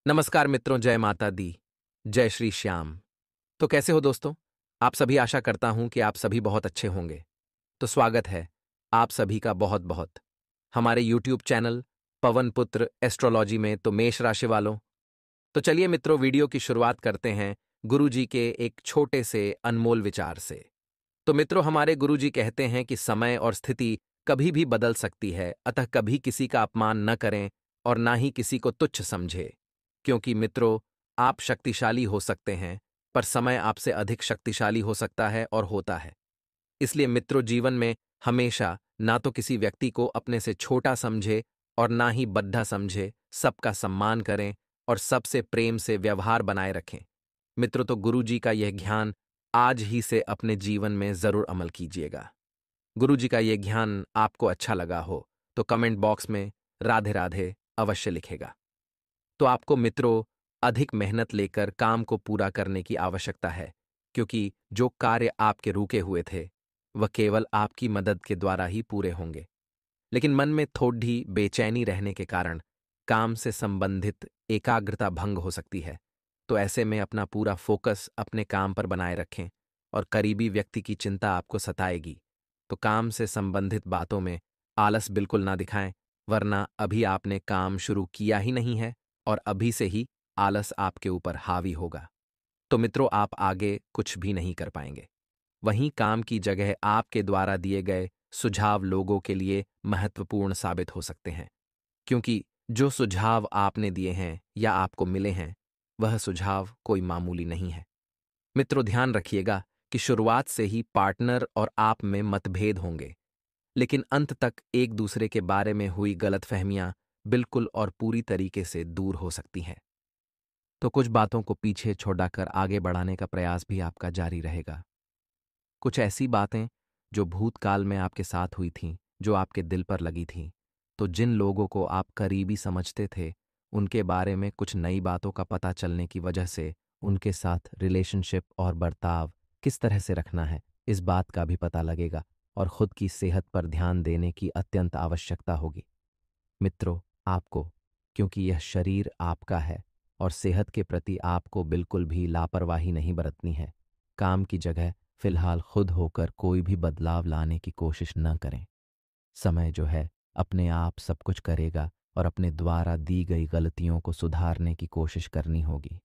नमस्कार मित्रों, जय माता दी, जय श्री श्याम। तो कैसे हो दोस्तों? आप सभी, आशा करता हूं कि आप सभी बहुत अच्छे होंगे। तो स्वागत है आप सभी का बहुत बहुत हमारे YouTube चैनल पवन पुत्र एस्ट्रोलॉजी में। तो मेष राशि वालों, तो चलिए मित्रों, वीडियो की शुरुआत करते हैं गुरु जी के एक छोटे से अनमोल विचार से। तो मित्रों, हमारे गुरु जी कहते हैं कि समय और स्थिति कभी भी बदल सकती है, अतः कभी किसी का अपमान न करें और ना ही किसी को तुच्छ समझे। क्योंकि मित्रों, आप शक्तिशाली हो सकते हैं, पर समय आपसे अधिक शक्तिशाली हो सकता है और होता है। इसलिए मित्रों, जीवन में हमेशा ना तो किसी व्यक्ति को अपने से छोटा समझे और ना ही बद्धा समझे, सबका सम्मान करें और सबसे प्रेम से व्यवहार बनाए रखें। मित्रों, तो गुरु जी का यह ज्ञान आज ही से अपने जीवन में जरूर अमल कीजिएगा। गुरु जी का यह ज्ञान आपको अच्छा लगा हो तो कमेंट बॉक्स में राधे राधे अवश्य लिखेगा। तो आपको मित्रों अधिक मेहनत लेकर काम को पूरा करने की आवश्यकता है, क्योंकि जो कार्य आपके रुके हुए थे वह केवल आपकी मदद के द्वारा ही पूरे होंगे। लेकिन मन में थोड़ी बेचैनी रहने के कारण काम से संबंधित एकाग्रता भंग हो सकती है। तो ऐसे में अपना पूरा फोकस अपने काम पर बनाए रखें और करीबी व्यक्ति की चिंता आपको सताएगी। तो काम से संबंधित बातों में आलस बिल्कुल ना दिखाएं, वरना अभी आपने काम शुरू किया ही नहीं है और अभी से ही आलस आपके ऊपर हावी होगा। तो मित्रों, आप आगे कुछ भी नहीं कर पाएंगे। वहीं काम की जगह आपके द्वारा दिए गए सुझाव लोगों के लिए महत्वपूर्ण साबित हो सकते हैं, क्योंकि जो सुझाव आपने दिए हैं या आपको मिले हैं वह सुझाव कोई मामूली नहीं है। मित्रों, ध्यान रखिएगा कि शुरुआत से ही पार्टनर और आप में मतभेद होंगे, लेकिन अंत तक एक दूसरे के बारे में हुई गलतफहमियां बिल्कुल और पूरी तरीके से दूर हो सकती हैं। तो कुछ बातों को पीछे छोड़कर आगे बढ़ाने का प्रयास भी आपका जारी रहेगा। कुछ ऐसी बातें जो भूतकाल में आपके साथ हुई थीं, जो आपके दिल पर लगी थीं, तो जिन लोगों को आप करीबी समझते थे उनके बारे में कुछ नई बातों का पता चलने की वजह से उनके साथ रिलेशनशिप और बर्ताव किस तरह से रखना है, इस बात का भी पता लगेगा और खुद की सेहत पर ध्यान देने की अत्यंत आवश्यकता होगी। मित्रों, आपको, क्योंकि यह शरीर आपका है और सेहत के प्रति आपको बिल्कुल भी लापरवाही नहीं बरतनी है। काम की जगह फिलहाल खुद होकर कोई भी बदलाव लाने की कोशिश न करें। समय जो है अपने आप सब कुछ करेगा और अपने द्वारा दी गई गलतियों को सुधारने की कोशिश करनी होगी।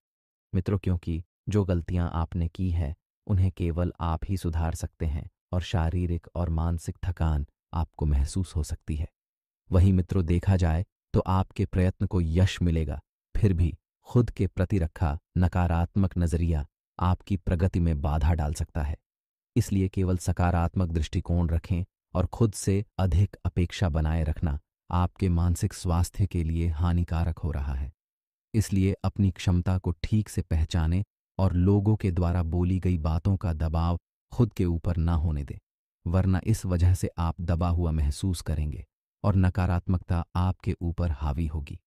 मित्रों, क्योंकि जो गलतियां आपने की है उन्हें केवल आप ही सुधार सकते हैं और शारीरिक और मानसिक थकान आपको महसूस हो सकती है। वहीं मित्रों, देखा जाए तो आपके प्रयत्न को यश मिलेगा, फिर भी खुद के प्रति रखा नकारात्मक नजरिया आपकी प्रगति में बाधा डाल सकता है। इसलिए केवल सकारात्मक दृष्टिकोण रखें और खुद से अधिक अपेक्षा बनाए रखना आपके मानसिक स्वास्थ्य के लिए हानिकारक हो रहा है। इसलिए अपनी क्षमता को ठीक से पहचानें और लोगों के द्वारा बोली गई बातों का दबाव खुद के ऊपर ना होने दें, वरना इस वजह से आप दबा हुआ महसूस करेंगे और नकारात्मकता आपके ऊपर हावी होगी।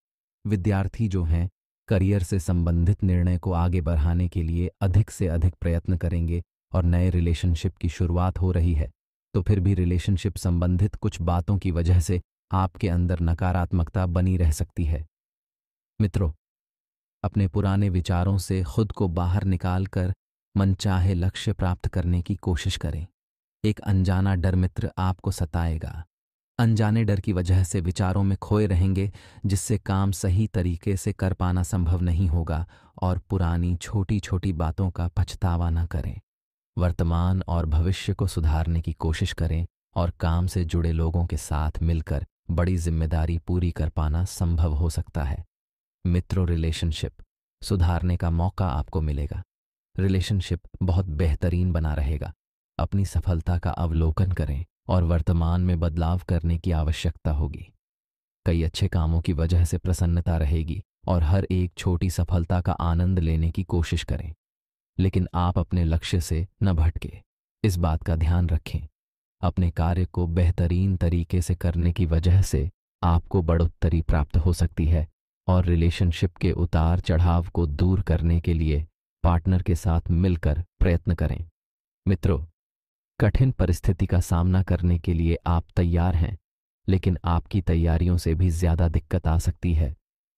विद्यार्थी जो हैं, करियर से संबंधित निर्णय को आगे बढ़ाने के लिए अधिक से अधिक प्रयत्न करेंगे और नए रिलेशनशिप की शुरुआत हो रही है, तो फिर भी रिलेशनशिप संबंधित कुछ बातों की वजह से आपके अंदर नकारात्मकता बनी रह सकती है। मित्रों, अपने पुराने विचारों से खुद को बाहर निकालकर मनचाहे लक्ष्य प्राप्त करने की कोशिश करें। एक अनजाना डर मित्र आपको सताएगा। अनजाने डर की वजह से विचारों में खोए रहेंगे, जिससे काम सही तरीके से कर पाना संभव नहीं होगा और पुरानी छोटी छोटी बातों का पछतावा न करें। वर्तमान और भविष्य को सुधारने की कोशिश करें और काम से जुड़े लोगों के साथ मिलकर बड़ी जिम्मेदारी पूरी कर पाना संभव हो सकता है। मित्रों, रिलेशनशिप सुधारने का मौका आपको मिलेगा। रिलेशनशिप बहुत बेहतरीन बना रहेगा। अपनी सफलता का अवलोकन करें और वर्तमान में बदलाव करने की आवश्यकता होगी। कई अच्छे कामों की वजह से प्रसन्नता रहेगी और हर एक छोटी सफलता का आनंद लेने की कोशिश करें, लेकिन आप अपने लक्ष्य से न भटके, इस बात का ध्यान रखें। अपने कार्य को बेहतरीन तरीके से करने की वजह से आपको बढ़ोत्तरी प्राप्त हो सकती है और रिलेशनशिप के उतार चढ़ाव को दूर करने के लिए पार्टनर के साथ मिलकर प्रयत्न करें। मित्रों, कठिन परिस्थिति का सामना करने के लिए आप तैयार हैं, लेकिन आपकी तैयारियों से भी ज्यादा दिक्कत आ सकती है।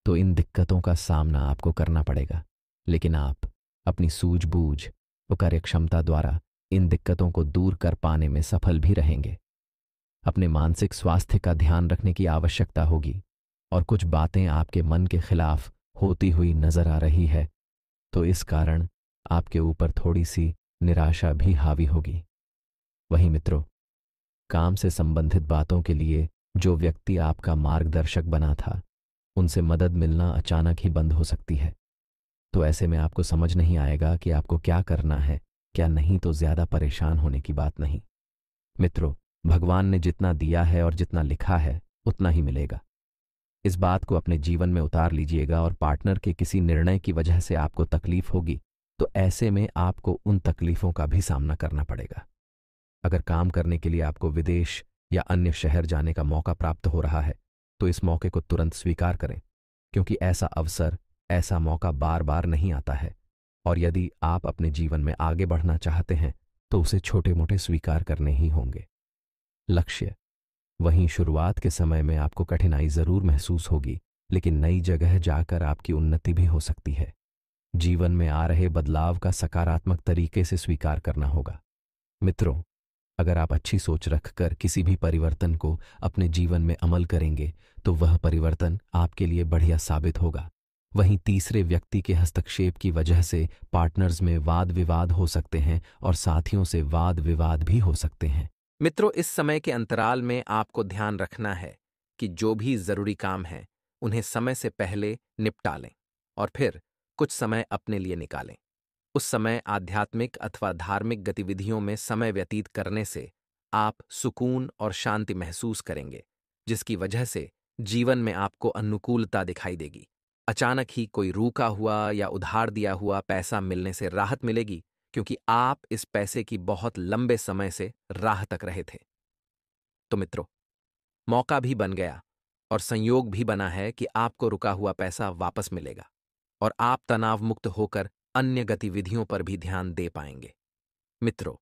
तो इन दिक्कतों का सामना आपको करना पड़ेगा, लेकिन आप अपनी सूझबूझ और कार्यक्षमता द्वारा इन दिक्कतों को दूर कर पाने में सफल भी रहेंगे। अपने मानसिक स्वास्थ्य का ध्यान रखने की आवश्यकता होगी और कुछ बातें आपके मन के खिलाफ होती हुई नजर आ रही है, तो इस कारण आपके ऊपर थोड़ी सी निराशा भी हावी होगी। वहीं मित्रों, काम से संबंधित बातों के लिए जो व्यक्ति आपका मार्गदर्शक बना था, उनसे मदद मिलना अचानक ही बंद हो सकती है। तो ऐसे में आपको समझ नहीं आएगा कि आपको क्या करना है, क्या नहीं, तो ज्यादा परेशान होने की बात नहीं। मित्रों, भगवान ने जितना दिया है और जितना लिखा है उतना ही मिलेगा। इस बात को अपने जीवन में उतार लीजिएगा। और पार्टनर के किसी निर्णय की वजह से आपको तकलीफ होगी, तो ऐसे में आपको उन तकलीफों का भी सामना करना पड़ेगा। अगर काम करने के लिए आपको विदेश या अन्य शहर जाने का मौका प्राप्त हो रहा है, तो इस मौके को तुरंत स्वीकार करें, क्योंकि ऐसा अवसर, ऐसा मौका बार बार नहीं आता है। और यदि आप अपने जीवन में आगे बढ़ना चाहते हैं, तो उसे छोटे मोटे स्वीकार करने ही होंगे। लक्ष्य, वहीं शुरुआत के समय में आपको कठिनाई जरूर महसूस होगी, लेकिन नई जगह जाकर आपकी उन्नति भी हो सकती है। जीवन में आ रहे बदलाव का सकारात्मक तरीके से स्वीकार करना होगा। मित्रों, अगर आप अच्छी सोच रखकर किसी भी परिवर्तन को अपने जीवन में अमल करेंगे, तो वह परिवर्तन आपके लिए बढ़िया साबित होगा। वहीं तीसरे व्यक्ति के हस्तक्षेप की वजह से पार्टनर्स में वाद विवाद हो सकते हैं और साथियों से वाद विवाद भी हो सकते हैं। मित्रों, इस समय के अंतराल में आपको ध्यान रखना है कि जो भी जरूरी काम है उन्हें समय से पहले निपटा लें और फिर कुछ समय अपने लिए निकालें। उस समय आध्यात्मिक अथवा धार्मिक गतिविधियों में समय व्यतीत करने से आप सुकून और शांति महसूस करेंगे, जिसकी वजह से जीवन में आपको अनुकूलता दिखाई देगी। अचानक ही कोई रूका हुआ या उधार दिया हुआ पैसा मिलने से राहत मिलेगी, क्योंकि आप इस पैसे की बहुत लंबे समय से राह तक रहे थे। तो मित्रों, मौका भी बन गया और संयोग भी बना है कि आपको रुका हुआ पैसा वापस मिलेगा और आप तनाव मुक्त होकर अन्य गतिविधियों पर भी ध्यान दे पाएंगे। मित्रों,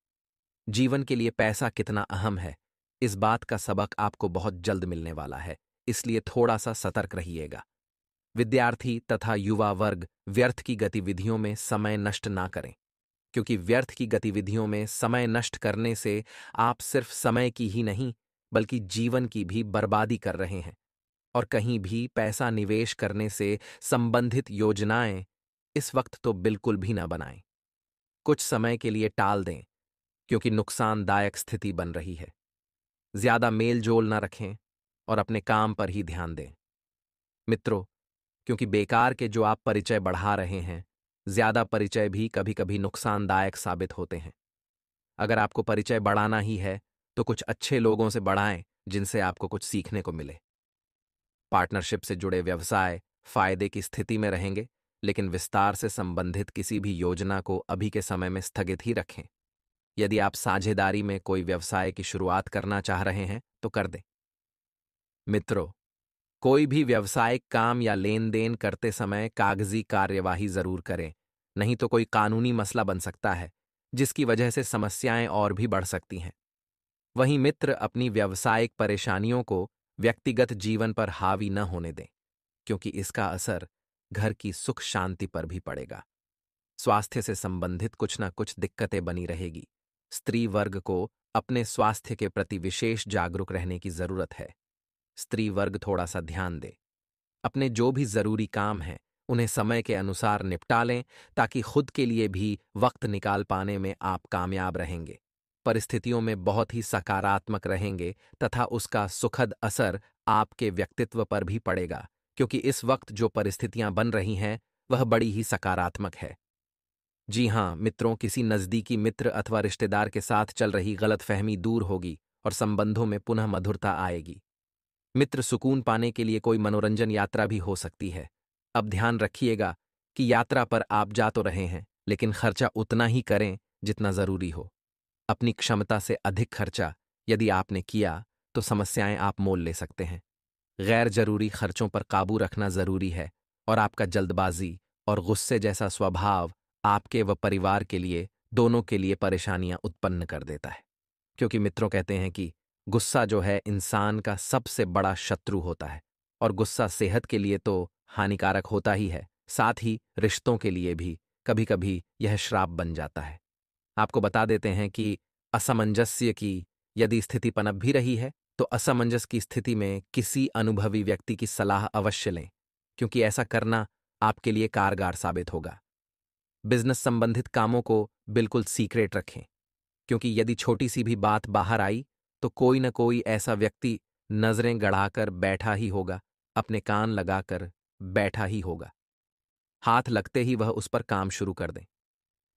जीवन के लिए पैसा कितना अहम है, इस बात का सबक आपको बहुत जल्द मिलने वाला है, इसलिए थोड़ा सा सतर्क रहिएगा। विद्यार्थी तथा युवा वर्ग व्यर्थ की गतिविधियों में समय नष्ट ना करें, क्योंकि व्यर्थ की गतिविधियों में समय नष्ट करने से आप सिर्फ समय की ही नहीं, बल्कि जीवन की भी बर्बादी कर रहे हैं। और कहीं भी पैसा निवेश करने से संबंधित योजनाएं इस वक्त तो बिल्कुल भी ना बनाएं। कुछ समय के लिए टाल दें, क्योंकि नुकसानदायक स्थिति बन रही है। ज्यादा मेल जोल ना रखें और अपने काम पर ही ध्यान दें। मित्रों, क्योंकि बेकार के जो आप परिचय बढ़ा रहे हैं, ज्यादा परिचय भी कभी कभी नुकसानदायक साबित होते हैं। अगर आपको परिचय बढ़ाना ही है, तो कुछ अच्छे लोगों से बढ़ाएं, जिनसे आपको कुछ सीखने को मिले। पार्टनरशिप से जुड़े व्यवसाय फायदे की स्थिति में रहेंगे, लेकिन विस्तार से संबंधित किसी भी योजना को अभी के समय में स्थगित ही रखें। यदि आप साझेदारी में कोई व्यवसाय की शुरुआत करना चाह रहे हैं, तो कर दें। मित्रों, कोई भी व्यावसायिक काम या लेन देन करते समय कागजी कार्यवाही जरूर करें, नहीं तो कोई कानूनी मसला बन सकता है, जिसकी वजह से समस्याएं और भी बढ़ सकती हैं। वहीं मित्र, अपनी व्यावसायिक परेशानियों को व्यक्तिगत जीवन पर हावी न होने दें, क्योंकि इसका असर घर की सुख शांति पर भी पड़ेगा। स्वास्थ्य से संबंधित कुछ न कुछ दिक्कतें बनी रहेगी। स्त्री वर्ग को अपने स्वास्थ्य के प्रति विशेष जागरूक रहने की जरूरत है। स्त्री वर्ग थोड़ा सा ध्यान दे। अपने जो भी जरूरी काम हैं, उन्हें समय के अनुसार निपटा लें, ताकि खुद के लिए भी वक्त निकाल पाने में आप कामयाब रहेंगे। परिस्थितियों में बहुत ही सकारात्मक रहेंगे तथा उसका सुखद असर आपके व्यक्तित्व पर भी पड़ेगा, क्योंकि इस वक्त जो परिस्थितियां बन रही हैं, वह बड़ी ही सकारात्मक है। जी हाँ मित्रों, किसी नज़दीकी मित्र अथवा रिश्तेदार के साथ चल रही गलतफहमी दूर होगी और संबंधों में पुनः मधुरता आएगी। मित्र, सुकून पाने के लिए कोई मनोरंजन यात्रा भी हो सकती है। अब ध्यान रखिएगा कि यात्रा पर आप जा तो रहे हैं, लेकिन खर्चा उतना ही करें जितना जरूरी हो। अपनी क्षमता से अधिक खर्चा यदि आपने किया, तो समस्याएं आप मोल ले सकते हैं। गैर जरूरी खर्चों पर काबू रखना जरूरी है, और आपका जल्दबाजी और गुस्से जैसा स्वभाव आपके व परिवार के लिए, दोनों के लिए परेशानियां उत्पन्न कर देता है। क्योंकि मित्रों कहते हैं कि गुस्सा जो है इंसान का सबसे बड़ा शत्रु होता है। और गुस्सा सेहत के लिए तो हानिकारक होता ही है, साथ ही रिश्तों के लिए भी कभी कभी यह श्राप बन जाता है। आपको बता देते हैं कि असमंजस्य की यदि स्थिति पनप भी रही है तो असमंजस की स्थिति में किसी अनुभवी व्यक्ति की सलाह अवश्य लें, क्योंकि ऐसा करना आपके लिए कारगर साबित होगा। बिजनेस संबंधित कामों को बिल्कुल सीक्रेट रखें, क्योंकि यदि छोटी सी भी बात बाहर आई तो कोई न कोई ऐसा व्यक्ति नजरें गड़ाकर बैठा ही होगा, अपने कान लगाकर बैठा ही होगा। हाथ लगते ही वह उस पर काम शुरू कर दें।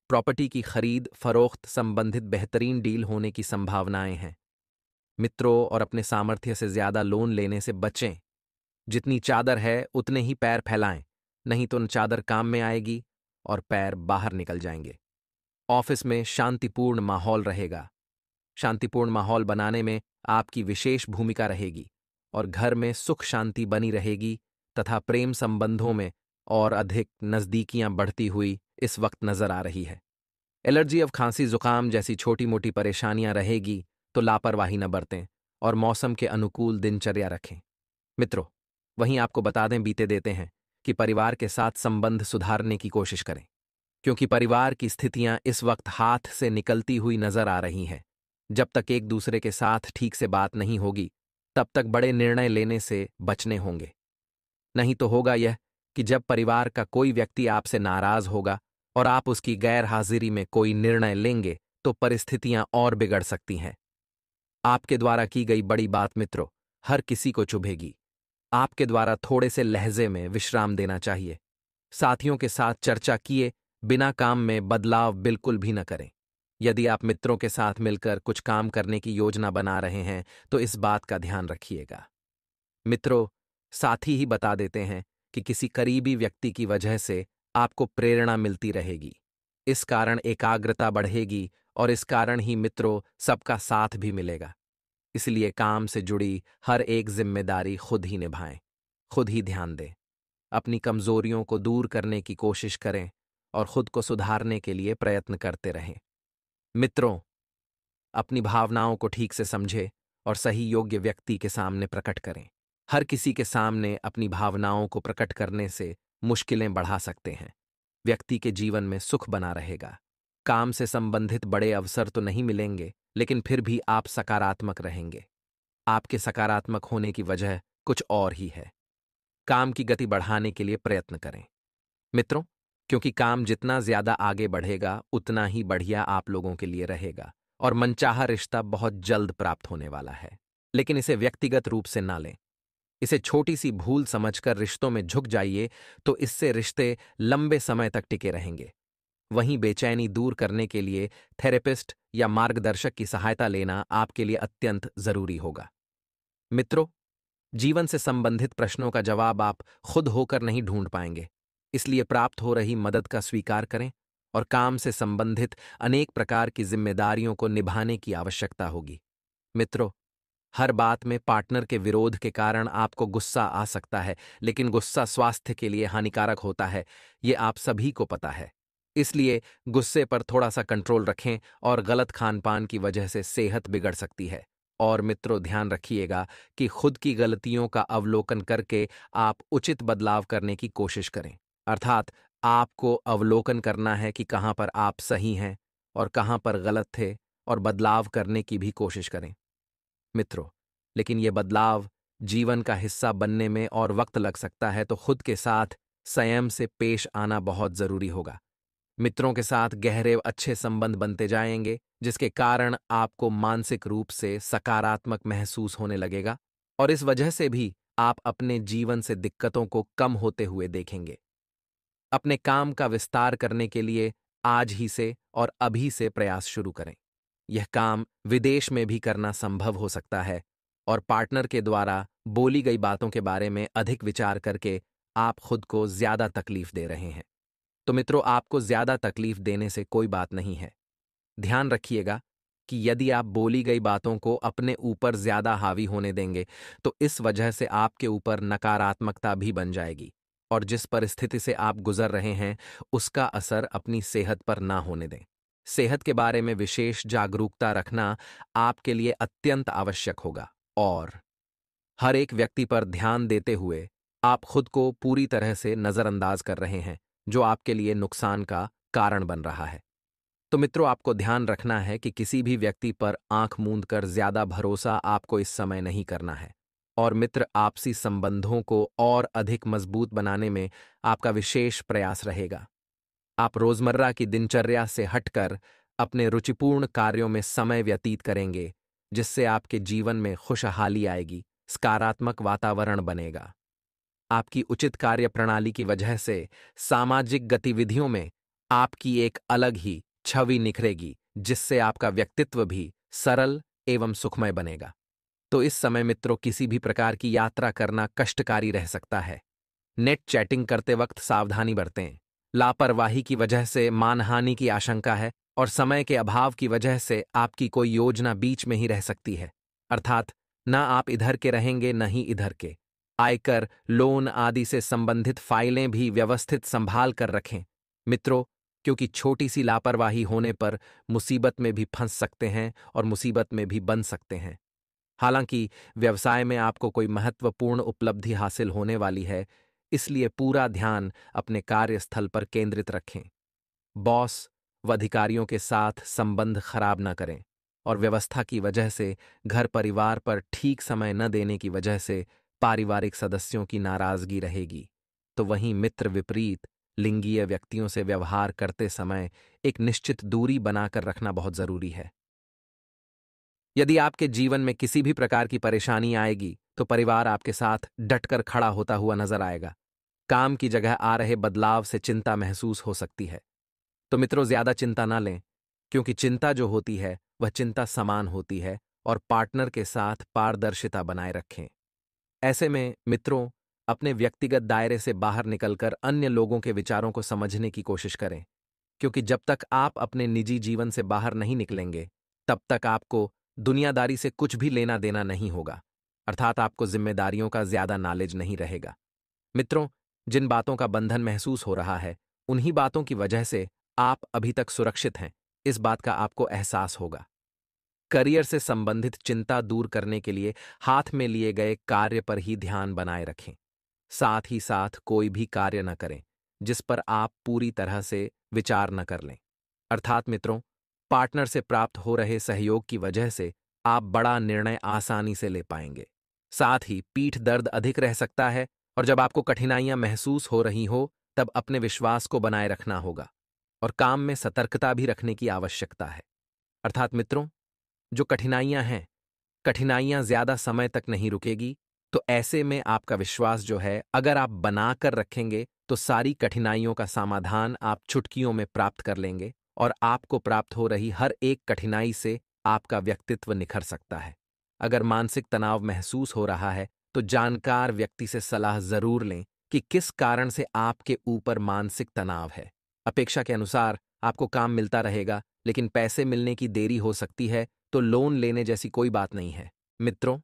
प्रॉपर्टी की खरीद फरोख्त संबंधित बेहतरीन डील होने की संभावनाएं हैं। मित्रों और अपने सामर्थ्य से ज्यादा लोन लेने से बचें। जितनी चादर है उतने ही पैर फैलाएं, नहीं तो न चादर काम में आएगी और पैर बाहर निकल जाएंगे। ऑफिस में शांतिपूर्ण माहौल रहेगा। शांतिपूर्ण माहौल बनाने में आपकी विशेष भूमिका रहेगी और घर में सुख शांति बनी रहेगी तथा प्रेम संबंधों में और अधिक नजदीकियां बढ़ती हुई इस वक्त नजर आ रही है। एलर्जी ऑफ खांसी जुकाम जैसी छोटी मोटी परेशानियां रहेगी तो लापरवाही न बरतें और मौसम के अनुकूल दिनचर्या रखें। मित्रों, वहीं आपको बता दें बीते देते हैं कि परिवार के साथ संबंध सुधारने की कोशिश करें, क्योंकि परिवार की स्थितियां इस वक्त हाथ से निकलती हुई नजर आ रही हैं। जब तक एक दूसरे के साथ ठीक से बात नहीं होगी तब तक बड़े निर्णय लेने से बचने होंगे। नहीं तो होगा यह कि जब परिवार का कोई व्यक्ति आपसे नाराज होगा और आप उसकी गैर हाजिरी में कोई निर्णय लेंगे तो परिस्थितियां और बिगड़ सकती हैं। आपके द्वारा की गई बड़ी बात मित्रों हर किसी को चुभेगी। आपके द्वारा थोड़े से लहजे में विश्राम देना चाहिए। साथियों के साथ चर्चा किए बिना काम में बदलाव बिल्कुल भी न करें। यदि आप मित्रों के साथ मिलकर कुछ काम करने की योजना बना रहे हैं तो इस बात का ध्यान रखिएगा। मित्रों, साथी ही बता देते हैं कि किसी करीबी व्यक्ति की वजह से आपको प्रेरणा मिलती रहेगी। इस कारण एकाग्रता बढ़ेगी और इस कारण ही मित्रों सबका साथ भी मिलेगा। इसलिए काम से जुड़ी हर एक जिम्मेदारी खुद ही निभाएं, खुद ही ध्यान दें। अपनी कमजोरियों को दूर करने की कोशिश करें और खुद को सुधारने के लिए प्रयत्न करते रहें। मित्रों, अपनी भावनाओं को ठीक से समझें और सही योग्य व्यक्ति के सामने प्रकट करें। हर किसी के सामने अपनी भावनाओं को प्रकट करने से मुश्किलें बढ़ा सकते हैं। व्यक्ति के जीवन में सुख बना रहेगा। काम से संबंधित बड़े अवसर तो नहीं मिलेंगे, लेकिन फिर भी आप सकारात्मक रहेंगे। आपके सकारात्मक होने की वजह कुछ और ही है। काम की गति बढ़ाने के लिए प्रयत्न करें मित्रों, क्योंकि काम जितना ज्यादा आगे बढ़ेगा उतना ही बढ़िया आप लोगों के लिए रहेगा और मनचाहा रिश्ता बहुत जल्द प्राप्त होने वाला है। लेकिन इसे व्यक्तिगत रूप से ना लें। इसे छोटी सी भूल समझकर रिश्तों में झुक जाइए तो इससे रिश्ते लंबे समय तक टिके रहेंगे। वहीं बेचैनी दूर करने के लिए थेरेपिस्ट या मार्गदर्शक की सहायता लेना आपके लिए अत्यंत जरूरी होगा। मित्रों, जीवन से संबंधित प्रश्नों का जवाब आप खुद होकर नहीं ढूंढ पाएंगे, इसलिए प्राप्त हो रही मदद का स्वीकार करें और काम से संबंधित अनेक प्रकार की जिम्मेदारियों को निभाने की आवश्यकता होगी। मित्रों, हर बात में पार्टनर के विरोध के कारण आपको गुस्सा आ सकता है, लेकिन गुस्सा स्वास्थ्य के लिए हानिकारक होता है, ये आप सभी को पता है। इसलिए गुस्से पर थोड़ा सा कंट्रोल रखें और गलत खान पान की वजह से सेहत बिगड़ सकती है। और मित्रों, ध्यान रखिएगा कि खुद की गलतियों का अवलोकन करके आप उचित बदलाव करने की कोशिश करें। अर्थात आपको अवलोकन करना है कि कहाँ पर आप सही हैं और कहाँ पर गलत थे और बदलाव करने की भी कोशिश करें मित्रों। लेकिन ये बदलाव जीवन का हिस्सा बनने में और वक्त लग सकता है, तो खुद के साथ संयम से पेश आना बहुत जरूरी होगा। मित्रों के साथ गहरे अच्छे संबंध बनते जाएंगे, जिसके कारण आपको मानसिक रूप से सकारात्मक महसूस होने लगेगा और इस वजह से भी आप अपने जीवन से दिक्कतों को कम होते हुए देखेंगे। अपने काम का विस्तार करने के लिए आज ही से और अभी से प्रयास शुरू करें। यह काम विदेश में भी करना संभव हो सकता है और पार्टनर के द्वारा बोली गई बातों के बारे में अधिक विचार करके आप खुद को ज्यादा तकलीफ दे रहे हैं। तो मित्रों, आपको ज्यादा तकलीफ देने से कोई बात नहीं है। ध्यान रखिएगा कि यदि आप बोली गई बातों को अपने ऊपर ज्यादा हावी होने देंगे तो इस वजह से आपके ऊपर नकारात्मकता भी बन जाएगी और जिस परिस्थिति से आप गुजर रहे हैं उसका असर अपनी सेहत पर ना होने दें। सेहत के बारे में विशेष जागरूकता रखना आपके लिए अत्यंत आवश्यक होगा और हर एक व्यक्ति पर ध्यान देते हुए आप खुद को पूरी तरह से नजरअंदाज कर रहे हैं, जो आपके लिए नुकसान का कारण बन रहा है। तो मित्रों, आपको ध्यान रखना है कि किसी भी व्यक्ति पर आंख मूंद कर ज्यादा भरोसा आपको इस समय नहीं करना है। और मित्र आपसी संबंधों को और अधिक मजबूत बनाने में आपका विशेष प्रयास रहेगा। आप रोजमर्रा की दिनचर्या से हटकर अपने रुचिपूर्ण कार्यों में समय व्यतीत करेंगे, जिससे आपके जीवन में खुशहाली आएगी, सकारात्मक वातावरण बनेगा। आपकी उचित कार्य प्रणाली की वजह से सामाजिक गतिविधियों में आपकी एक अलग ही छवि निखरेगी, जिससे आपका व्यक्तित्व भी सरल एवं सुखमय बनेगा। तो इस समय मित्रों, किसी भी प्रकार की यात्रा करना कष्टकारी रह सकता है। नेट चैटिंग करते वक्त सावधानी बरतें। लापरवाही की वजह से मानहानि की आशंका है और समय के अभाव की वजह से आपकी कोई योजना बीच में ही रह सकती है। अर्थात न आप इधर के रहेंगे न ही इधर के। आयकर, लोन आदि से संबंधित फाइलें भी व्यवस्थित संभाल कर रखें मित्रों, क्योंकि छोटी सी लापरवाही होने पर मुसीबत में भी फंस सकते हैं और मुसीबत में भी बन सकते हैं। हालांकि व्यवसाय में आपको कोई महत्वपूर्ण उपलब्धि हासिल होने वाली है, इसलिए पूरा ध्यान अपने कार्यस्थल पर केंद्रित रखें। बॉस व अधिकारियों के साथ संबंध खराब न करें और व्यवस्था की वजह से घर परिवार पर ठीक समय न देने की वजह से पारिवारिक सदस्यों की नाराजगी रहेगी। तो वहीं मित्र विपरीत लिंगीय व्यक्तियों से व्यवहार करते समय एक निश्चित दूरी बनाकर रखना बहुत जरूरी है। यदि आपके जीवन में किसी भी प्रकार की परेशानी आएगी तो परिवार आपके साथ डटकर खड़ा होता हुआ नजर आएगा। काम की जगह आ रहे बदलाव से चिंता महसूस हो सकती है। तो मित्रों, ज्यादा चिंता ना लें, क्योंकि चिंता जो होती है वह चिंता समान होती है, और पार्टनर के साथ पारदर्शिता बनाए रखें। ऐसे में मित्रों, अपने व्यक्तिगत दायरे से बाहर निकलकर अन्य लोगों के विचारों को समझने की कोशिश करें, क्योंकि जब तक आप अपने निजी जीवन से बाहर नहीं निकलेंगे, तब तक आपको दुनियादारी से कुछ भी लेना देना नहीं होगा। अर्थात आपको जिम्मेदारियों का ज्यादा नॉलेज नहीं रहेगा। मित्रों, जिन बातों का बंधन महसूस हो रहा है, उन्हीं बातों की वजह से आप अभी तक सुरक्षित हैं, इस बात का आपको एहसास होगा। करियर से संबंधित चिंता दूर करने के लिए हाथ में लिए गए कार्य पर ही ध्यान बनाए रखें। साथ ही साथ कोई भी कार्य न करें जिस पर आप पूरी तरह से विचार न कर लें। अर्थात मित्रों, पार्टनर से प्राप्त हो रहे सहयोग की वजह से आप बड़ा निर्णय आसानी से ले पाएंगे। साथ ही पीठ दर्द अधिक रह सकता है, और जब आपको कठिनाइयां महसूस हो रही हो तब अपने विश्वास को बनाए रखना होगा और काम में सतर्कता भी रखने की आवश्यकता है। अर्थात मित्रों, जो कठिनाइयां हैं, कठिनाइयां ज्यादा समय तक नहीं रुकेगी, तो ऐसे में आपका विश्वास जो है अगर आप बना कर रखेंगे तो सारी कठिनाइयों का समाधान आप चुटकियों में प्राप्त कर लेंगे, और आपको प्राप्त हो रही हर एक कठिनाई से आपका व्यक्तित्व निखर सकता है। अगर मानसिक तनाव महसूस हो रहा है तो जानकार व्यक्ति से सलाह जरूर लें कि किस कारण से आपके ऊपर मानसिक तनाव है। अपेक्षा के अनुसार आपको काम मिलता रहेगा, लेकिन पैसे मिलने की देरी हो सकती है, तो लोन लेने जैसी कोई बात नहीं है। मित्रों,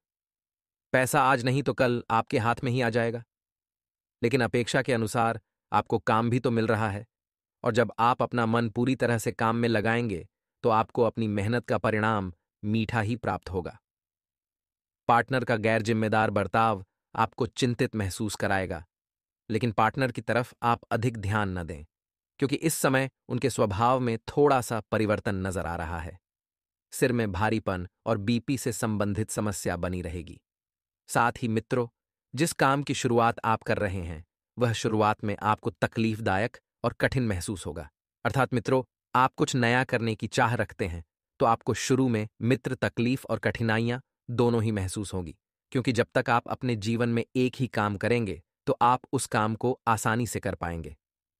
पैसा आज नहीं तो कल आपके हाथ में ही आ जाएगा, लेकिन अपेक्षा के अनुसार आपको काम भी तो मिल रहा है, और जब आप अपना मन पूरी तरह से काम में लगाएंगे तो आपको अपनी मेहनत का परिणाम मीठा ही प्राप्त होगा। पार्टनर का गैर जिम्मेदार बर्ताव आपको चिंतित महसूस कराएगा, लेकिन पार्टनर की तरफ आप अधिक ध्यान न दें, क्योंकि इस समय उनके स्वभाव में थोड़ा सा परिवर्तन नजर आ रहा है। सिर में भारीपन और बीपी से संबंधित समस्या बनी रहेगी। साथ ही मित्रों, जिस काम की शुरुआत आप कर रहे हैं वह शुरुआत में आपको तकलीफदायक और कठिन महसूस होगा। अर्थात मित्रों, आप कुछ नया करने की चाह रखते हैं तो आपको शुरू में मित्र तकलीफ और कठिनाइयां दोनों ही महसूस होगी, क्योंकि जब तक आप अपने जीवन में एक ही काम करेंगे तो आप उस काम को आसानी से कर पाएंगे।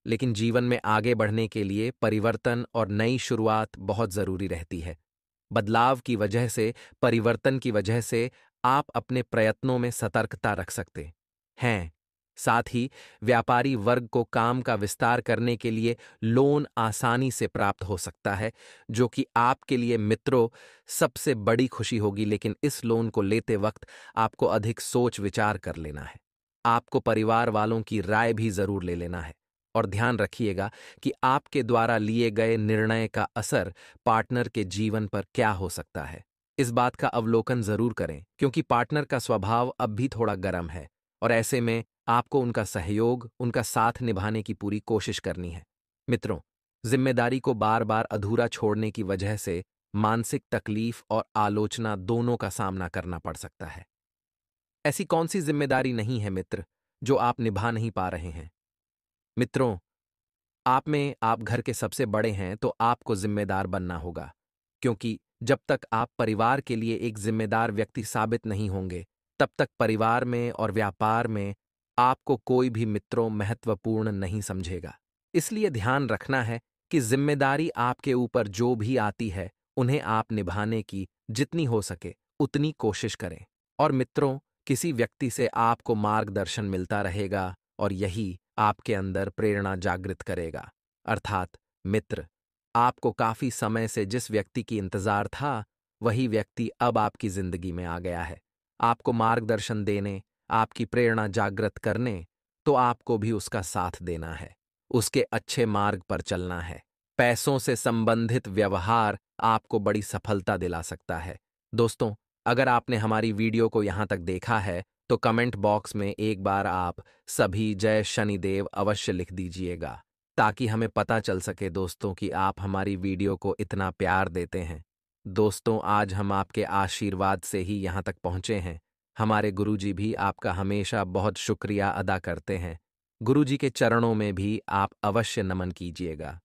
लेकिन जीवन में आगे बढ़ने के लिए परिवर्तन और नई शुरुआत बहुत जरूरी रहती है। बदलाव की वजह से, परिवर्तन की वजह से आप अपने प्रयत्नों में सतर्कता रख सकते हैं। साथ ही व्यापारी वर्ग को काम का विस्तार करने के लिए लोन आसानी से प्राप्त हो सकता है, जो कि आपके लिए मित्रों सबसे बड़ी खुशी होगी। लेकिन इस लोन को लेते वक्त आपको अधिक सोच विचार कर लेना है। आपको परिवार वालों की राय भी जरूर ले लेना है, और ध्यान रखिएगा कि आपके द्वारा लिए गए निर्णय का असर पार्टनर के जीवन पर क्या हो सकता है। इस बात का अवलोकन जरूर करें क्योंकि पार्टनर का स्वभाव अब भी थोड़ा गर्म है और ऐसे में आपको उनका सहयोग, उनका साथ निभाने की पूरी कोशिश करनी है। मित्रों, जिम्मेदारी को बार बार अधूरा छोड़ने की वजह से मानसिक तकलीफ और आलोचना दोनों का सामना करना पड़ सकता है। ऐसी कौन सी जिम्मेदारी नहीं है मित्र, जो आप निभा नहीं पा रहे हैं? मित्रों, आप घर के सबसे बड़े हैं तो आपको जिम्मेदार बनना होगा, क्योंकि जब तक आप परिवार के लिए एक जिम्मेदार व्यक्ति साबित नहीं होंगे, तब तक परिवार में और व्यापार में आपको कोई भी मित्रों महत्वपूर्ण नहीं समझेगा। इसलिए ध्यान रखना है कि जिम्मेदारी आपके ऊपर जो भी आती है, उन्हें आप निभाने की जितनी हो सके उतनी कोशिश करें। और मित्रों, किसी व्यक्ति से आपको मार्गदर्शन मिलता रहेगा और यही आपके अंदर प्रेरणा जागृत करेगा। अर्थात मित्र, आपको काफी समय से जिस व्यक्ति की इंतजार था, वही व्यक्ति अब आपकी जिंदगी में आ गया है। आपको मार्गदर्शन देने, आपकी प्रेरणा जागृत करने, तो आपको भी उसका साथ देना है, उसके अच्छे मार्ग पर चलना है। पैसों से संबंधित व्यवहार आपको बड़ी सफलता दिला सकता है। दोस्तों, अगर आपने हमारी वीडियो को यहाँ तक देखा है, तो कमेंट बॉक्स में एक बार आप सभी जय शनिदेव अवश्य लिख दीजिएगा, ताकि हमें पता चल सके दोस्तों कि आप हमारी वीडियो को इतना प्यार देते हैं। दोस्तों, आज हम आपके आशीर्वाद से ही यहाँ तक पहुँचे हैं। हमारे गुरुजी भी आपका हमेशा बहुत शुक्रिया अदा करते हैं। गुरुजी के चरणों में भी आप अवश्य नमन कीजिएगा।